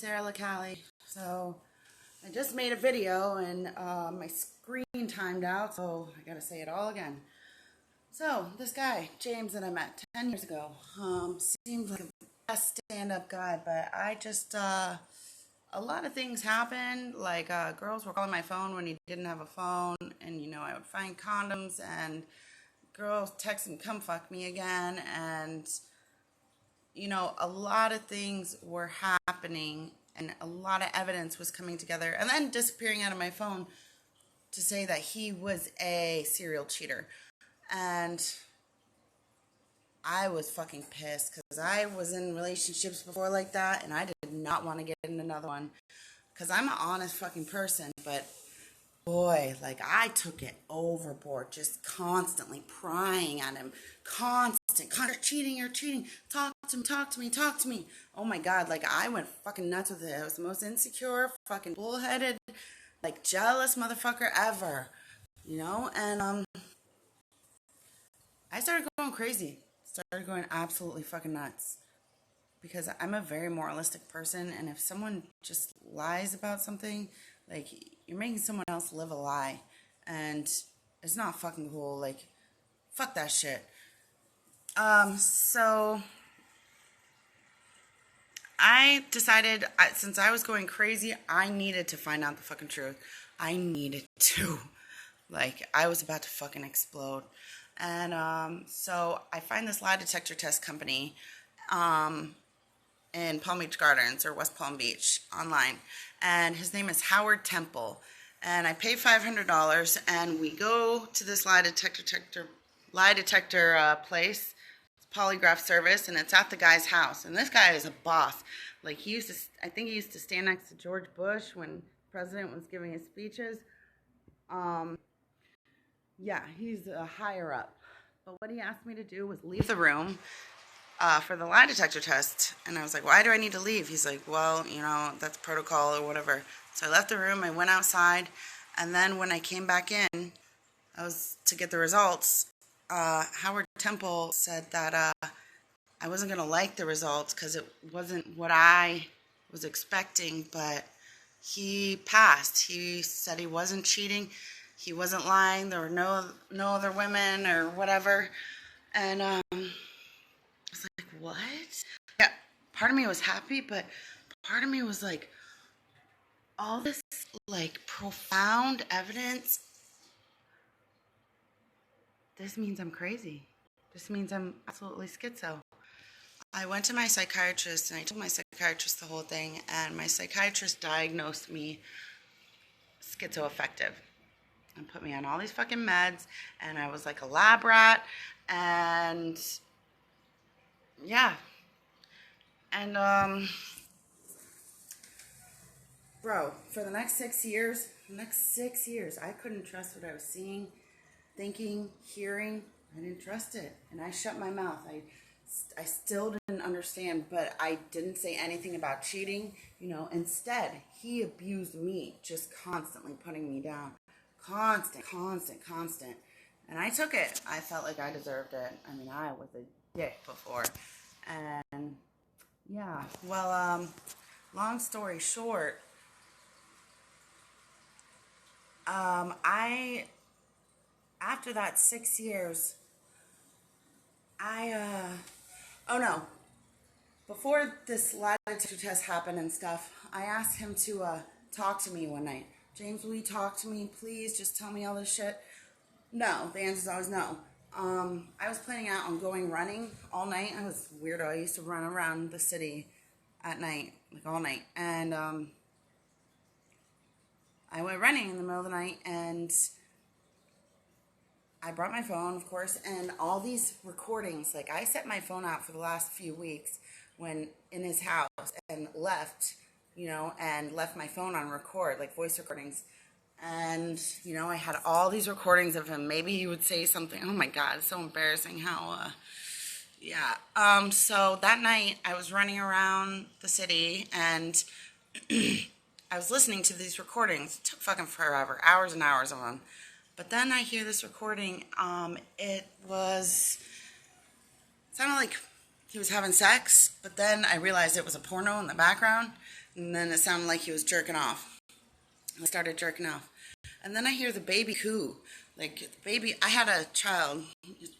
Sarah LaCallie. So I just made a video and my screen timed out, so I gotta say it all again. So this guy, James, that I met 10 years ago, seemed like the best stand-up guy, but I just, a lot of things happened, like girls were calling my phone when he didn't have a phone, and I would find condoms, and girls text him, come fuck me again, and a lot of things were happening and a lot of evidence was coming together and then disappearing out of my phone to say that he was a serial cheater. And I was fucking pissed because I was in relationships before like that and I did not want to get in another one because I'm an honest fucking person, but boy, like I took it overboard, just constantly prying at him, you're cheating, talk to me. Oh my God, like I went fucking nuts with it. I was the most insecure, fucking bullheaded, like jealous motherfucker ever, and I started going crazy, started going absolutely fucking nuts. Because I'm a very moralistic person, and if someone just lies about something, like, you're making someone else live a lie, and it's not fucking cool. Like, fuck that shit. So I decided, since I was going crazy, I needed to find out the fucking truth. I needed to. Like, I was about to fucking explode. And so I find this lie detector test company, in Palm Beach Gardens or West Palm Beach online, and his name is Howard Temple, and I pay $500 and we go to this lie detector place, polygraph service, and it's at the guy's house, and this guy is a boss. Like I think he used to stand next to George Bush when the president was giving his speeches. Yeah, he's a higher up, but what he asked me to do was leave the room for the lie detector test. And I was like, why do I need to leave? He's like, well, that's protocol or whatever. So I left the room, I went outside, and then when I came back in, I was to get the results. Howard Temple said that I wasn't going to like the results because it wasn't what I was expecting, but he passed. He said he wasn't cheating, he wasn't lying, there were no other women or whatever. And I was like, what? Yeah, part of me was happy, but part of me was like, all this like profound evidence, this means I'm crazy. This means I'm absolutely schizo. I went to my psychiatrist and I told my psychiatrist the whole thing, and my psychiatrist diagnosed me schizoaffective and put me on all these fucking meds, and I was like a lab rat, and yeah. And bro, for the next 6 years, I couldn't trust what I was seeing, thinking, hearing. I didn't trust it, and I shut my mouth. I still didn't understand, but I didn't say anything about cheating. Instead, he abused me, just constantly putting me down. Constant. And I took it. I felt like I deserved it. I mean, I was a dick before. And yeah, well, long story short, after that 6 years, before this lie detector test happened and stuff, I asked him to talk to me one night. James, will you talk to me, please? Just tell me all this shit. No, the answer is always no. I was planning out on going running all night. I was a weirdo. I used to run around the city at night, like all night. And I went running in the middle of the night, and I brought my phone, of course, and all these recordings. Like, I set my phone out for the last few weeks when in his house and left, and left my phone on record, like voice recordings. And, I had all these recordings of him. Maybe he would say something. Oh my God, it's so embarrassing how, yeah. So that night I was running around the city and I was listening to these recordings. It took fucking forever, hours and hours of them. But then I hear this recording. It sounded like he was having sex, but then I realized it was a porno in the background. And then it sounded like he was jerking off. I started jerking off. And then I hear the baby coo. Like, the baby, I had a child.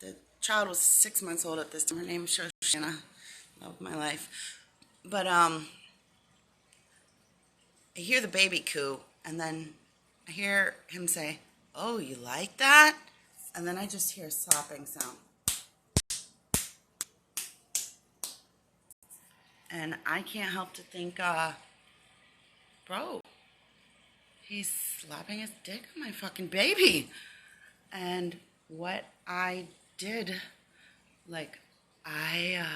The child was 6 months old at this time. Her name was Shoshana. Love my life. But, I hear the baby coo. And then I hear him say, "Oh, you like that?" And then I just hear a slapping sound. And I can't help to think, bro, he's slapping his dick on my fucking baby. And what I did, like, I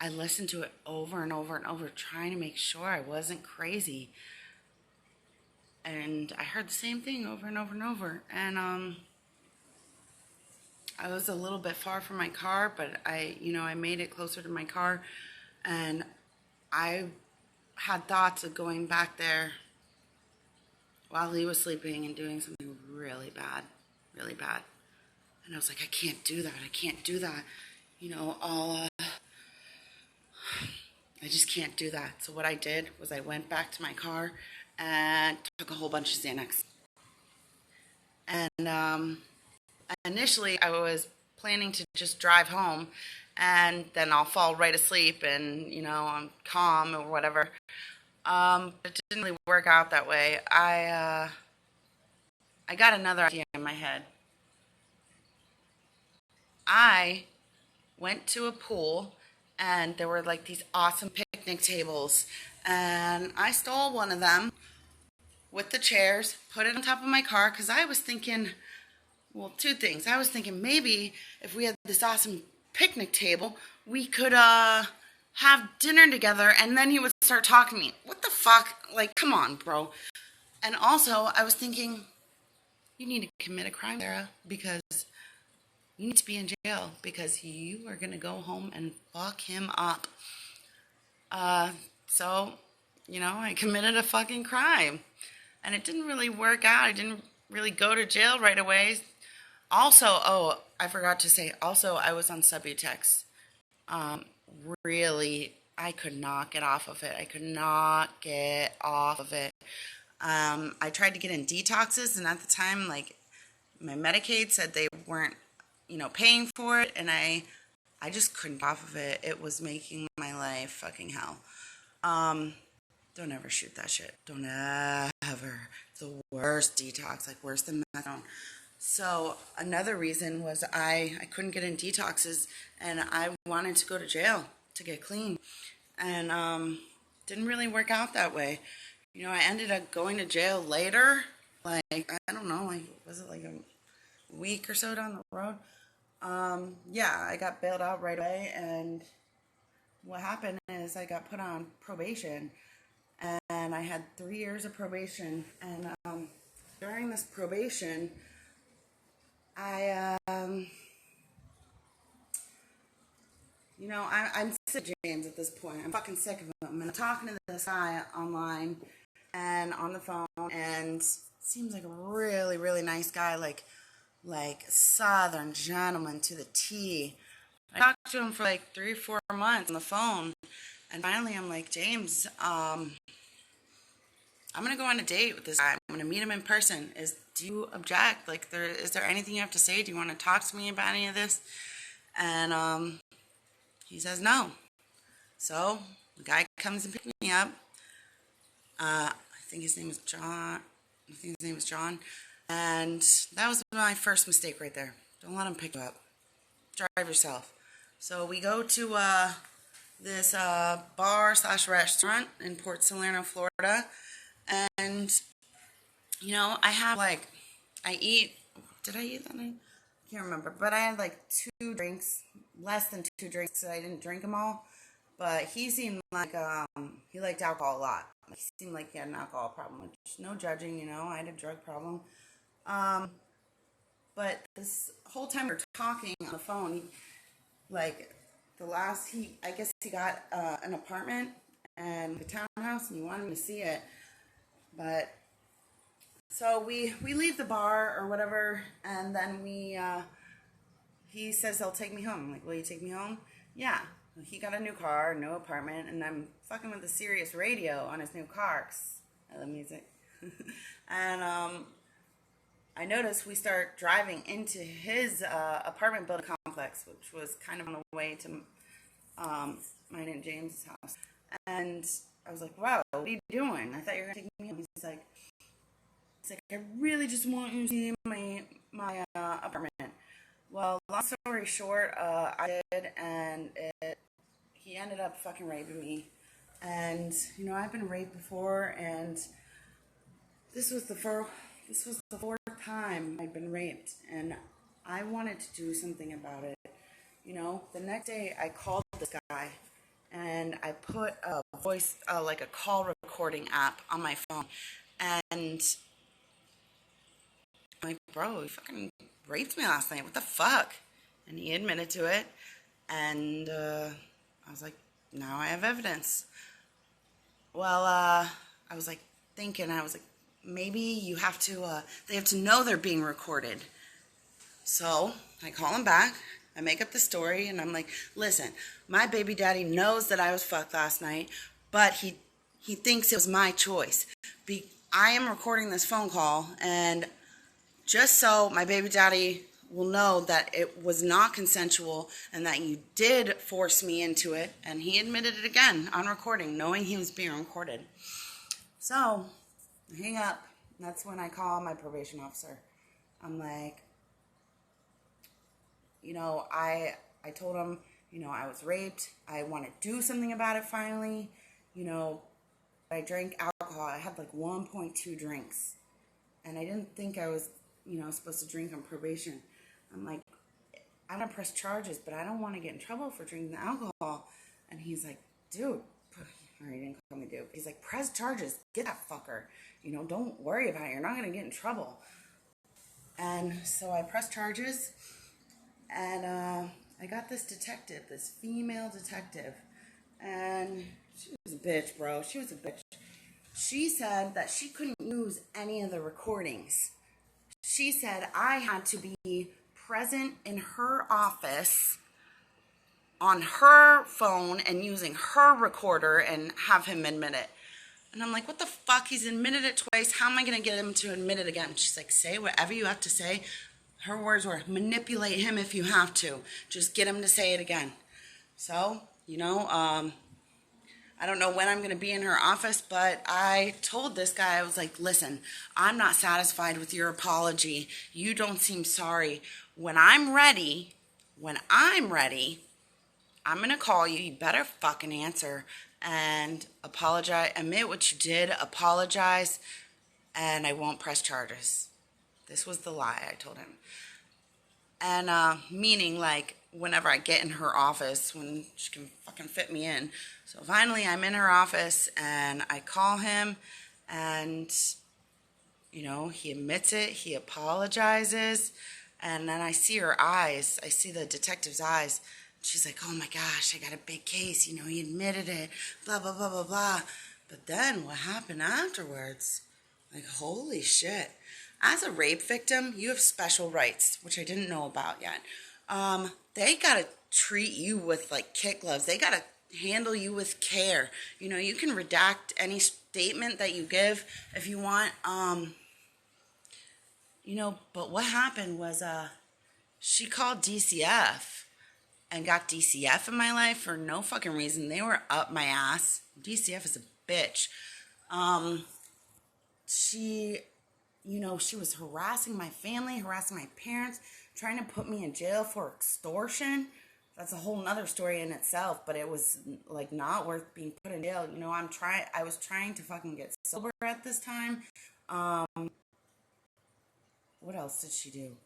listened to it over and over and over, trying to make sure I wasn't crazy. And I heard the same thing over and over and over. And I was a little bit far from my car, but I made it closer to my car. And I had thoughts of going back there while he was sleeping and doing something really bad, really bad. And I was like, I can't do that. I can't do that. I just can't do that. So what I did was I went back to my car and took a whole bunch of Xanax. And initially I was planning to just drive home and then I'll fall right asleep and, I'm calm or whatever. It didn't really work out that way. I got another idea in my head. I went to a pool and there were like these awesome picnic tables. And I stole one of them with the chairs, put it on top of my car because I was thinking, well, two things. I was thinking maybe if we had this awesome picnic table, we could have dinner together and then he would start talking to me. What the fuck? Like, come on, bro. And also, I was thinking, you need to commit a crime, Sarah, because you need to be in jail because you are going to go home and fuck him up. So, I committed a fucking crime. And it didn't really work out. I didn't really go to jail right away. Also, I forgot to say, I was on Subutex. Really, I could not get off of it. I tried to get in detoxes, and at the time, like, my Medicaid said they weren't, paying for it, and I just couldn't get off of it. It was making my life fucking hell. Don't ever shoot that shit. Don't ever. It's the worst detox, like worse than methadone. So another reason was I couldn't get in detoxes and I wanted to go to jail to get clean. And didn't really work out that way. I ended up going to jail later. Like, I don't know, was it like a week or so down the road? Yeah, I got bailed out right away. And what happened is I got put on probation. And I had 3 years of probation. And during this probation, I'm sick of James at this point. I'm fucking sick of him. And I'm talking to this guy online and on the phone, and seems like a really, really nice guy, like Southern gentleman to the T. I talked to him for like 3 or 4 months on the phone, and finally I'm like, James, I'm gonna go on a date with this guy. I'm gonna meet him in person. Do you object? Like, is there anything you have to say? Do you want to talk to me about any of this? And he says no. So the guy comes and picks me up. I think his name was John. And that was my first mistake right there. Don't let him pick you up. Drive yourself. So we go to this bar/restaurant in Port Salerno, Florida. And, I have did I eat that night? I can't remember. But I had like 2 drinks, less than 2 drinks, so I didn't drink them all. But he seemed like, he liked alcohol a lot. He seemed like he had an alcohol problem, which, no judging, I had a drug problem. But this whole time we were talking on the phone, I guess he got an apartment and a townhouse, and he wanted me to see it. But so we leave the bar or whatever, and then he says he'll take me home. I'm like, will you take me home? Yeah. he got a new car, new apartment, and I'm fucking with the Sirius radio on his new car 'cause I love music. And I noticed we start driving into his apartment building complex, which was kind of on the way to mine and James' house. And I was like, wow, what are you doing? I thought you were going to take me home. He's like, I really just want you to see my apartment. Well, long story short, I did, and he ended up fucking raping me. And, you know, I've been raped before, and this was the fourth time I'd been raped, and I wanted to do something about it. You know, the next day I called this guy, and I put a voice, like a call recording app on my phone, and I'm like, bro, you fucking raped me last night. What the fuck? And he admitted to it, and I was like, now I have evidence. Well, I was like thinking, I was like, maybe you have to, they have to know they're being recorded. So I call him back. I make up the story, and I'm like, listen, my baby daddy knows that I was fucked last night, but he thinks it was my choice. I am recording this phone call, and just so my baby daddy will know that it was not consensual and that you did force me into it. And he admitted it again on recording, knowing he was being recorded. So I hang up. That's when I call my probation officer. I'm like, you know, I told him, you know, I was raped. I want to do something about it finally. You know, I drank alcohol. I had like 1.2 drinks. And I didn't think I was, you know, supposed to drink on probation. I'm like, I'm going to press charges, but I don't want to get in trouble for drinking the alcohol. And he's like, dude, or he didn't call me dude. He's like, press charges. Get that fucker. You know, don't worry about it. You're not going to get in trouble. And so I pressed charges, and I got this detective, this female detective. And she was a bitch, bro. She was a bitch. She said that she couldn't use any of the recordings. She said I had to be present in her office on her phone and using her recorder and have him admit it. And I'm like, what the fuck? He's admitted it twice. How am I going to get him to admit it again? She's like, say whatever you have to say. Her words were, manipulate him if you have to. Just get him to say it again. So, you know, I don't know when I'm going to be in her office, but I told this guy, I was like, listen, I'm not satisfied with your apology. You don't seem sorry. When I'm ready, I'm going to call you. You better fucking answer and apologize. Admit what you did, apologize, and I won't press charges. This was the lie I told him. And meaning like whenever I get in her office, when she can fucking fit me in. So finally I'm in her office, and I call him, and, you know, he admits it, he apologizes, and then I see her eyes. I see the detective's eyes. She's like, oh my gosh, I got a big case. You know, he admitted it, blah, blah, blah, blah, blah. But then what happened afterwards? Like, holy shit. As a rape victim, you have special rights, which I didn't know about yet. They got to treat you with, like, kid gloves. They got to handle you with care. You know, you can redact any statement that you give if you want. You know, but what happened was she called DCF and got DCF in my life for no fucking reason. They were up my ass. DCF is a bitch. She, you know, she was harassing my family, harassing my parents, trying to put me in jail for extortion. That's a whole nother story in itself, but it was like not worth being put in jail. You know, I was trying to fucking get sober at this time. What else did she do?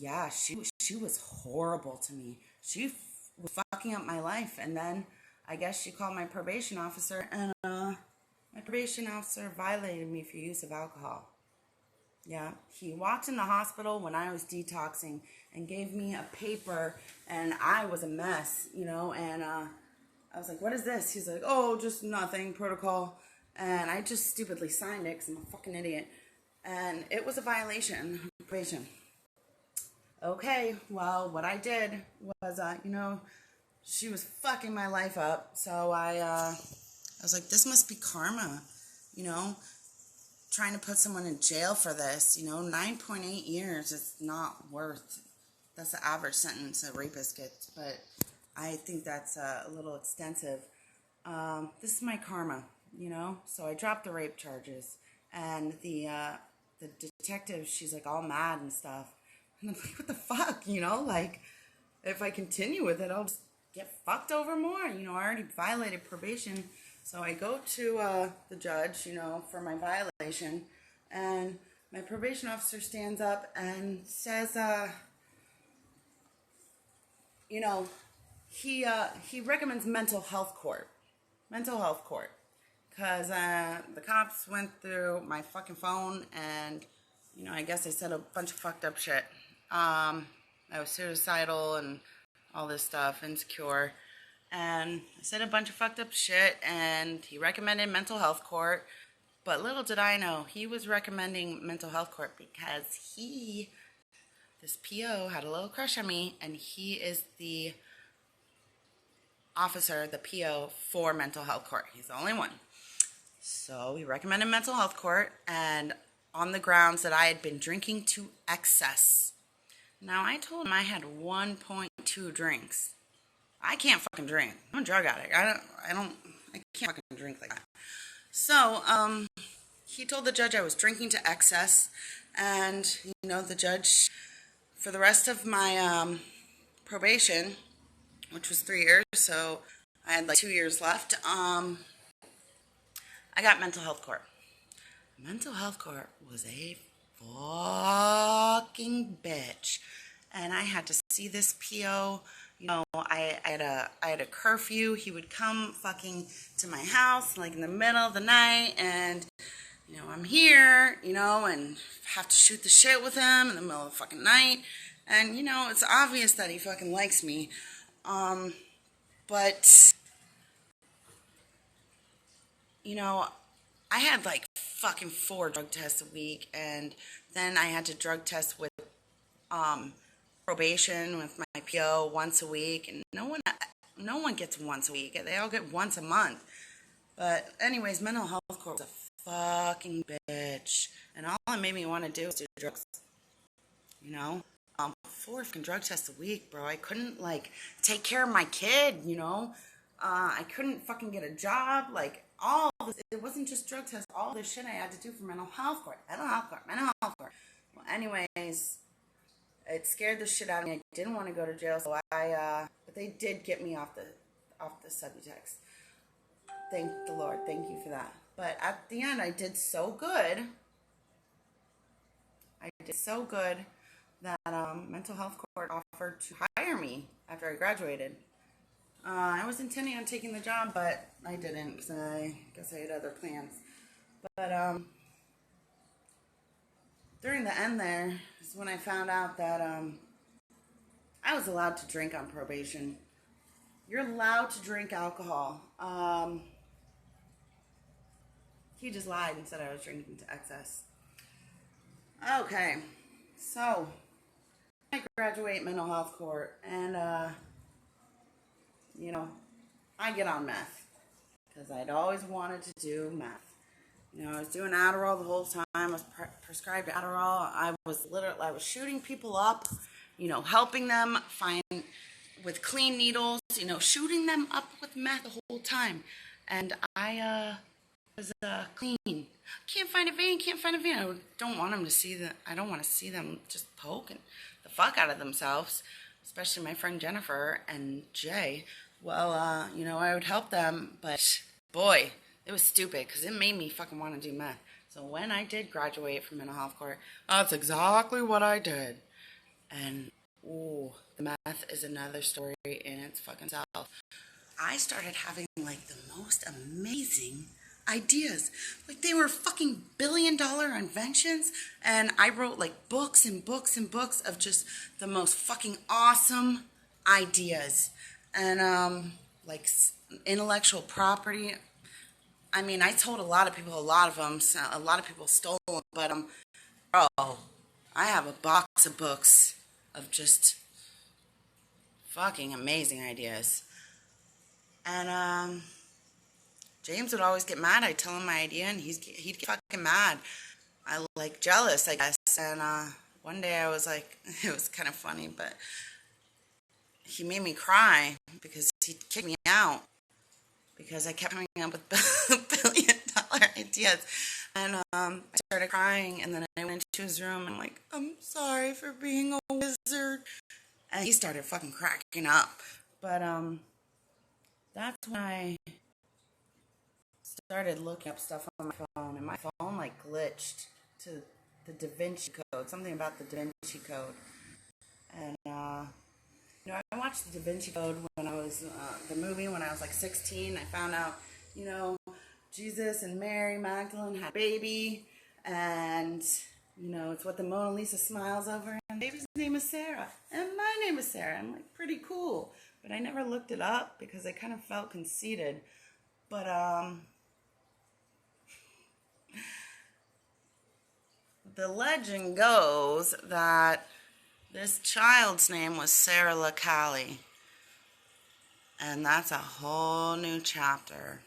Yeah, she was horrible to me. She was fucking up my life, and then I guess she called my probation officer, and my probation officer violated me for use of alcohol. Yeah, he walked in the hospital when I was detoxing and gave me a paper, and I was a mess, you know, and I was like, what is this? He's like, oh, just nothing, protocol, and I just stupidly signed it because I'm a fucking idiot, and it was a violation of probation. Okay, well, what I did was, you know, she was fucking my life up. So I was like, this must be karma, you know, trying to put someone in jail for this. 9.8 years is not worth. That's the average sentence a rapist gets, but I think that's a little extensive. This is my karma, So I dropped the rape charges, and the detective, she's like all mad and stuff, and I'm like, what the fuck, Like, if I continue with it, I'll just get fucked over more. I already violated probation, so I go to the judge, for my violation, and my probation officer stands up and says, he recommends mental health court. Because the cops went through my fucking phone and, I guess I said a bunch of fucked up shit. I was suicidal and all this stuff, insecure. And I said a bunch of fucked up shit, and he recommended mental health court. But little did I know, he was recommending mental health court because this PO had a little crush on me, and he is the officer, the PO for mental health court. He's the only one. So he recommended mental health court, and on the grounds that I had been drinking to excess. Now, I told him I had 1.2 drinks. I can't fucking drink. I'm a drug addict. I can't fucking drink like that. So, he told the judge I was drinking to excess, and, the judge, for the rest of my probation, which was 3 years, so I had like 2 years left, I got mental health court. Mental health court was a fucking bitch, and I had to see this PO. I had a curfew. He would come fucking to my house like in the middle of the night, and I'm here, and have to shoot the shit with him in the middle of the fucking night, and it's obvious that he fucking likes me, but I had like fucking 4 drug tests a week, and then I had to drug test with probation with my PO once a week, and no one gets once a week. They all get once a month. But anyways, mental health court was a fucking bitch, and all it made me want to do was do drugs. 4 fucking drug tests a week, bro. I couldn't like take care of my kid. I couldn't fucking get a job. Like, all this, it wasn't just drug tests. All this shit I had to do for mental health court. Well, anyways, it scared the shit out of me. I didn't want to go to jail, so but they did get me off the Subutex. Thank the Lord. Thank you for that. But at the end, I did so good. That mental health court offered to hire me after I graduated. I was intending on taking the job, but I didn't because I guess I had other plans. But during the end there is when I found out that I was allowed to drink on probation. You're allowed to drink alcohol. He just lied and said I was drinking to excess. Okay, so I graduate mental health court, and I get on meth because I'd always wanted to do meth. I was doing Adderall the whole time. I was prescribed Adderall. I was shooting people up, helping them find with clean needles, shooting them up with meth the whole time. And I was clean. Can't find a vein. I don't want them to see that. I don't want to see them just poking the fuck out of themselves, especially my friend Jennifer and Jay. Well, I would help them, but boy, it was stupid because it made me fucking want to do meth. So when I did graduate from mental health court, that's exactly what I did. And, ooh, the meth is another story in its fucking self. I started having, like, the most amazing ideas. Like, they were fucking billion-dollar inventions, and I wrote, like, books and books and books of just the most fucking awesome ideas. And, like, intellectual property. I mean, I told a lot of people, so a lot of people stole them, but, bro, I have a box of books of just fucking amazing ideas. And James would always get mad. I'd tell him my idea, and he'd get fucking mad. I like jealous, I guess. And one day I was like, it was kind of funny, but he made me cry because he kicked me out because I kept coming up with $1 billion ideas. And I started crying, and then I went into his room and I'm like, I'm sorry for being a wizard. And he started fucking cracking up. But that's when I started looking up stuff on my phone, and my phone like glitched to the Da Vinci Code, something about the Da Vinci Code. And I watched the Da Vinci Code when I was the movie when I was like 16. I found out, Jesus and Mary Magdalene had a baby, and it's what the Mona Lisa smiles over, and the baby's name is Sarah, and my name is Sarah. I'm like, pretty cool, but I never looked it up because I kind of felt conceited. But the legend goes that this child's name was Sarah LaCallie, and that's a whole new chapter.